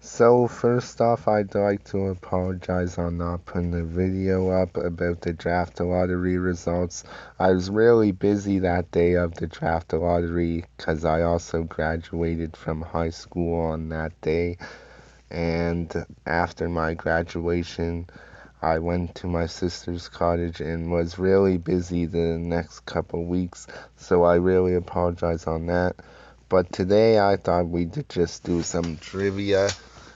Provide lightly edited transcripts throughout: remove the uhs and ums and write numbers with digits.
So first off, I'd like to apologize on not putting a video up about the draft lottery results. I was really busy that day of the draft lottery because I also graduated from high school on that day. And after my graduation, I went to my sister's cottage and was really busy the next couple weeks. So I really apologize on that. But today I thought we'd just do some trivia.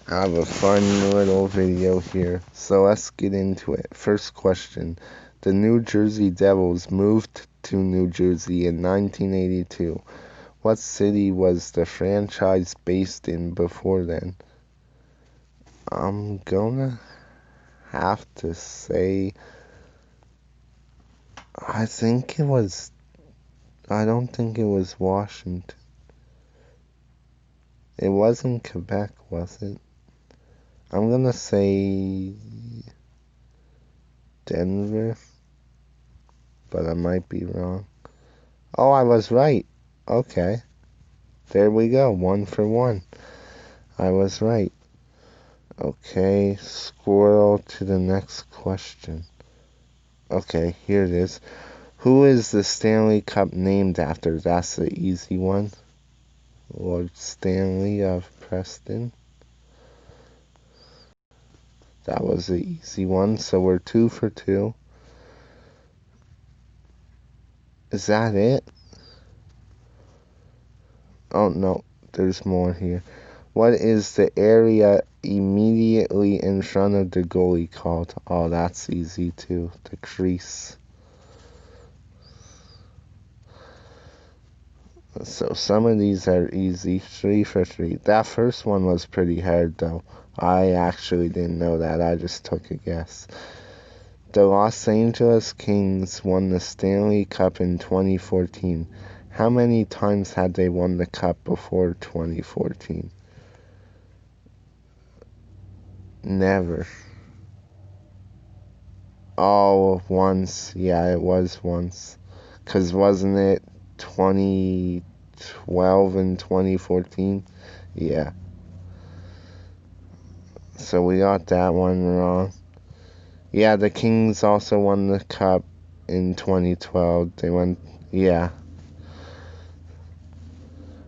I have a fun little video here, so let's get into it. First question. The New Jersey Devils moved to New Jersey in 1982. What city was the franchise based in before then? I'm gonna have to say, I think it was, I don't think it was Washington. It wasn't Quebec, was it? I'm gonna say Denver, but I might be wrong. Oh, I was right. Okay. There we go. 1 for 1. I was right. Okay. Squirrel to the next question. Okay, here it is. Who is the Stanley Cup named after? That's the easy one. Lord Stanley of Preston. That was the easy one. So we're 2 for 2. Is that it? Oh, no. There's more here. What is the area immediately in front of the goalie called? Oh, that's easy too. The crease. So some of these are easy. 3 for 3. That first one was pretty hard though. I actually didn't know that. I just took a guess. The Los Angeles Kings won the Stanley Cup in 2014. How many times had they won the cup before 2014? Never. Oh, once. Yeah, it was once. 'Cause wasn't it 2012 and 2014? Yeah. So we got that one wrong. Yeah, the Kings also won the cup in 2012. They won, yeah.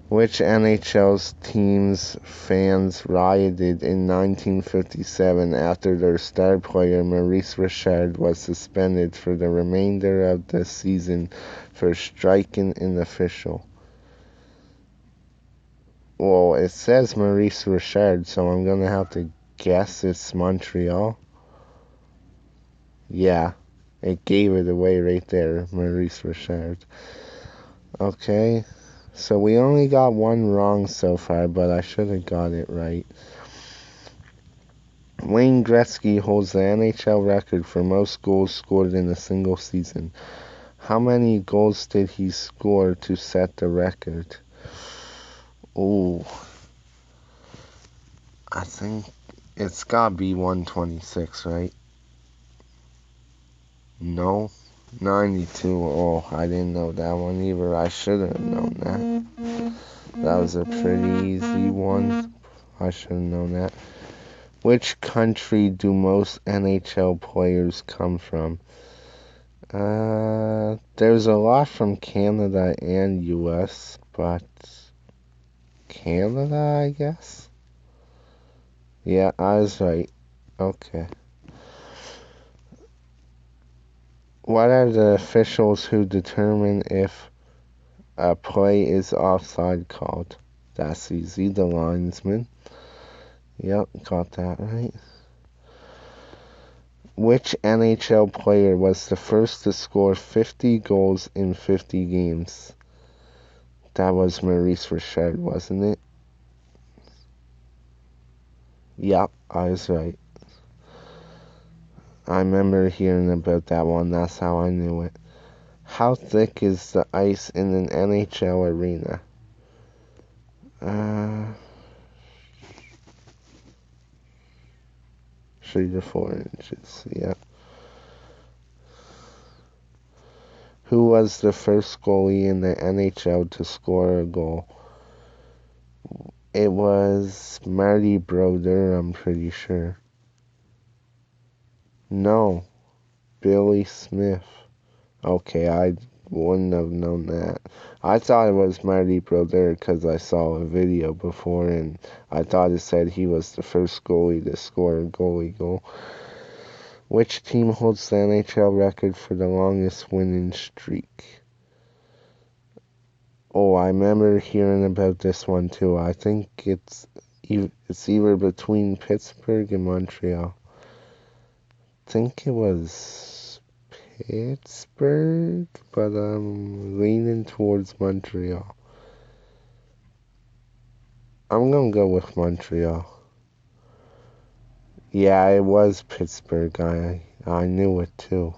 Which NHL's team's fans rioted in 1957 after their star player Maurice Richard was suspended for the remainder of the season for striking an official? Well, it says Maurice Richard, so I'm gonna have to guess it's Montreal. Yeah, it gave it away right there, Maurice Richard. Okay, so we only got one wrong so far, but I should have got it right. Wayne Gretzky holds the NHL record for most goals scored in a single season. How many goals did he score to set the record? Ooh, I think it's gotta be 126, right? No, 92. Oh, I didn't know that one either. I should have known that. That was a pretty easy one. I should have known that. Which country do most NHL players come from? There's a lot from Canada and US, but Canada, I guess? Yeah, I was right. Okay. What are the officials who determine if a play is offside called? That's easy, the linesman. Yep, got that right. Which NHL player was the first to score 50 goals in 50 games? That was Maurice Richard, wasn't it? Yep, I was right. I remember hearing about that one, that's how I knew it. How thick is the ice in an NHL arena? Uh, 3 to 4 inches, yeah. Who was the first goalie in the NHL to score a goal? It was Marty Brodeur, I'm pretty sure. No, Billy Smith. Okay, I wouldn't have known that. I thought it was Marty Brodeur because I saw a video before and I thought it said he was the first goalie to score a goalie goal. Which team holds the NHL record for the longest winning streak? Oh, I remember hearing about this one too. I think it's either between Pittsburgh and Montreal. I think it was Pittsburgh, but I'm leaning towards Montreal. I'm gonna go with Montreal. Yeah, it was Pittsburgh. I knew it too.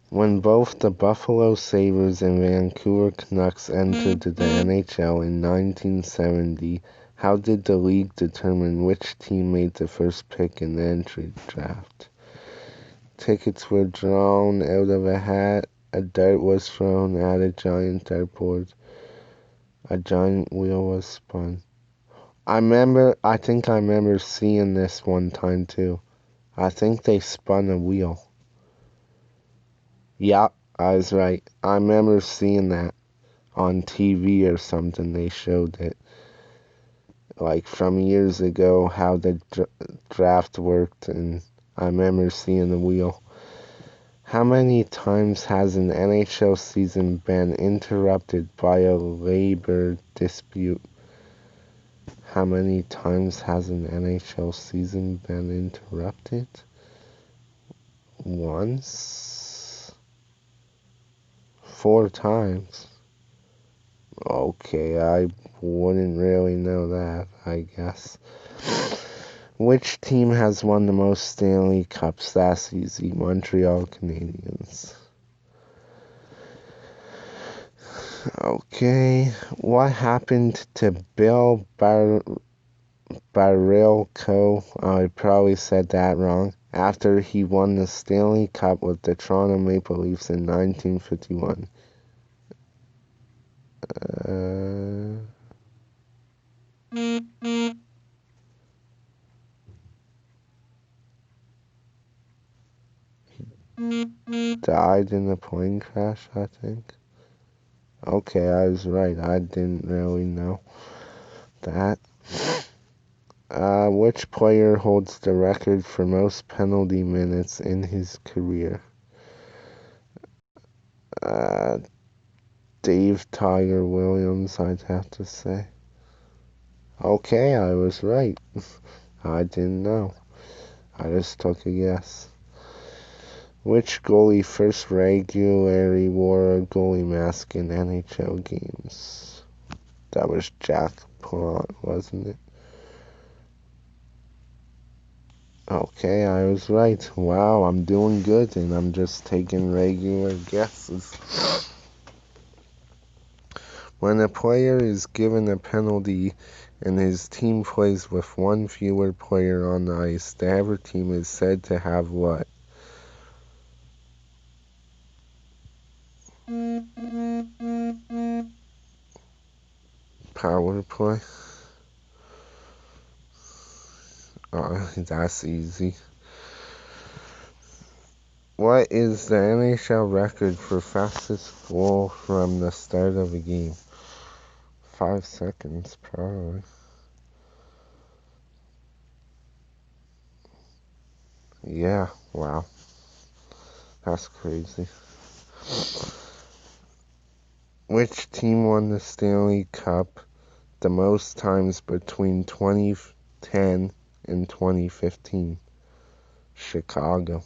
When both the Buffalo Sabres and Vancouver Canucks entered the NHL in 1970, how did the league determine which team made the first pick in the entry draft? Tickets were drawn out of a hat, a dart was thrown at a giant dartboard, a giant wheel was spun. I think I remember seeing this one time too. I think they spun a wheel. Yeah, I was right. I remember seeing that on TV or something. They showed it, like from years ago, how the draft worked, and I remember seeing the wheel. How many times has an NHL season been interrupted by a labor dispute? How many times has an NHL season been interrupted? Once? 4 times? Okay, I wouldn't really know that, I guess. Which team has won the most Stanley Cups? That's easy. Montreal Canadiens. Okay, what happened to Bill Barilko? I probably said that wrong. After he won the Stanley Cup with the Toronto Maple Leafs in 1951. Died in a plane crash, I think. Okay, I was right. I didn't really know that. Which player holds the record for most penalty minutes in his career? Uh, Dave Tiger Williams, I'd have to say. Okay, I was right. I didn't know. I just took a guess. Which goalie first regularly wore a goalie mask in NHL games? That was Jack Plant, wasn't it? Okay, I was right. Wow, I'm doing good, and I'm just taking regular guesses. When a player is given a penalty and his team plays with one fewer player on the ice, the other team is said to have what? Power play? That's easy. What is the NHL record for fastest goal from the start of a game? 5 seconds, probably. Yeah, wow. That's crazy. Which team won the Stanley Cup the most times between 2010 and 2015? Chicago.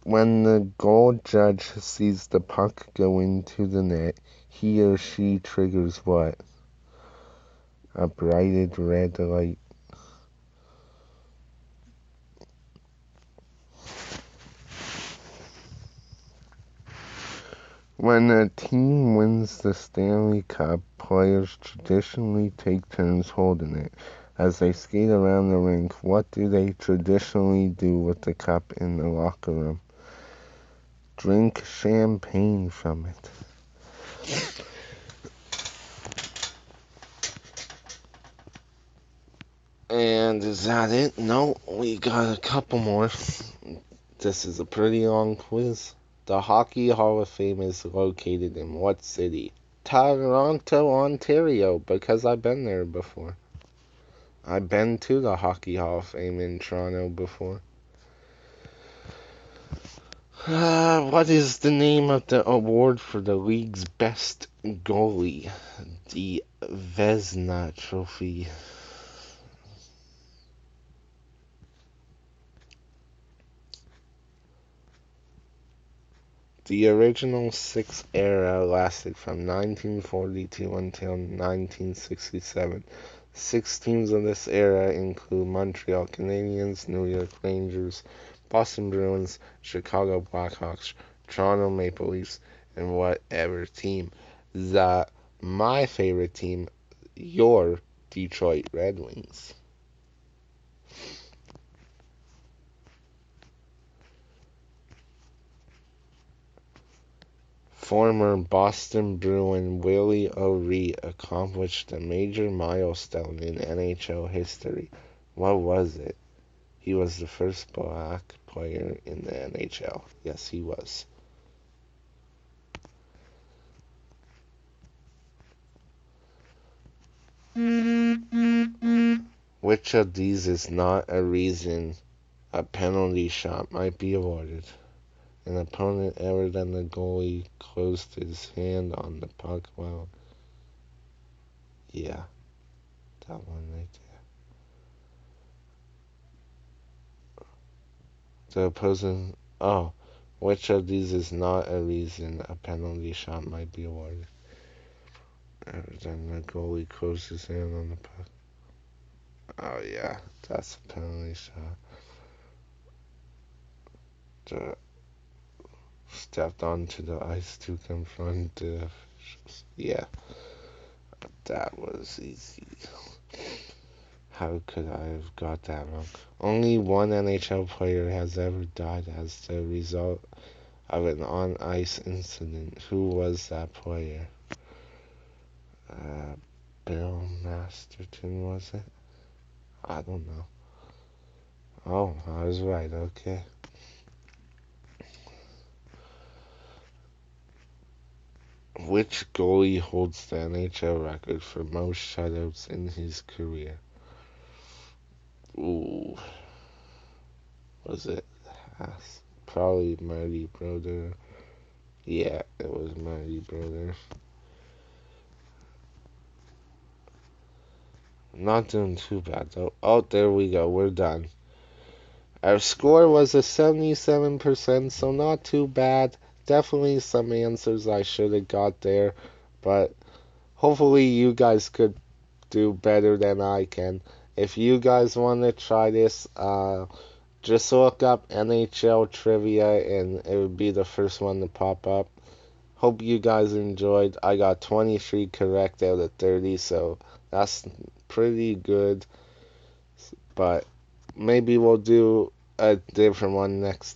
When the goal judge sees the puck go into the net, he or she triggers what? A brighted red light. When a team wins the Stanley Cup, players traditionally take turns holding it. As they skate around the rink, what do they traditionally do with the cup in the locker room? Drink champagne from it. And is that it? No, we got a couple more. This is a pretty long quiz. The Hockey Hall of Fame is located in what city? Toronto, Ontario, because I've been there before. I've been to the Hockey Hall of Fame in Toronto before. What is the name of the award for the league's best goalie? The Vezina Trophy. The original six era lasted from 1942 until 1967. Six teams of this era include Montreal Canadiens, New York Rangers, Boston Bruins, Chicago Blackhawks, Toronto Maple Leafs, and whatever team that my favorite team, your Detroit Red Wings. Former Boston Bruin Willie O'Ree accomplished a major milestone in NHL history. What was it? He was the first black player in the NHL. Yes, he was. Which of these is not a reason a penalty shot might be awarded? An opponent ever than the goalie closed his hand on the puck while... Yeah, that one right there. The opposing... Oh, which of these is not a reason a penalty shot might be awarded? Ever than the goalie closed his hand on the puck. Oh yeah, that's a penalty shot. The stepped onto the ice to confront the officials. Yeah, that was easy. How could I have got that wrong? Only one NHL player has ever died as the result of an on-ice incident. Who was that player? Uh, Bill Masterton, was it? I don't know. Oh, I was right, okay. Which goalie holds the NHL record for most shutouts in his career? Ooh, was it Haas? Probably Marty Brodeur. Yeah, it was Marty Brodeur. Not doing too bad though. Oh, there we go. We're done. Our score was a 77%, so not too bad. Definitely some answers I should have got there, but hopefully you guys could do better than I can. If you guys want to try this, just look up NHL Trivia and it would be the first one to pop up. Hope you guys enjoyed. I got 23 correct out of 30, so that's pretty good. But maybe we'll do a different one next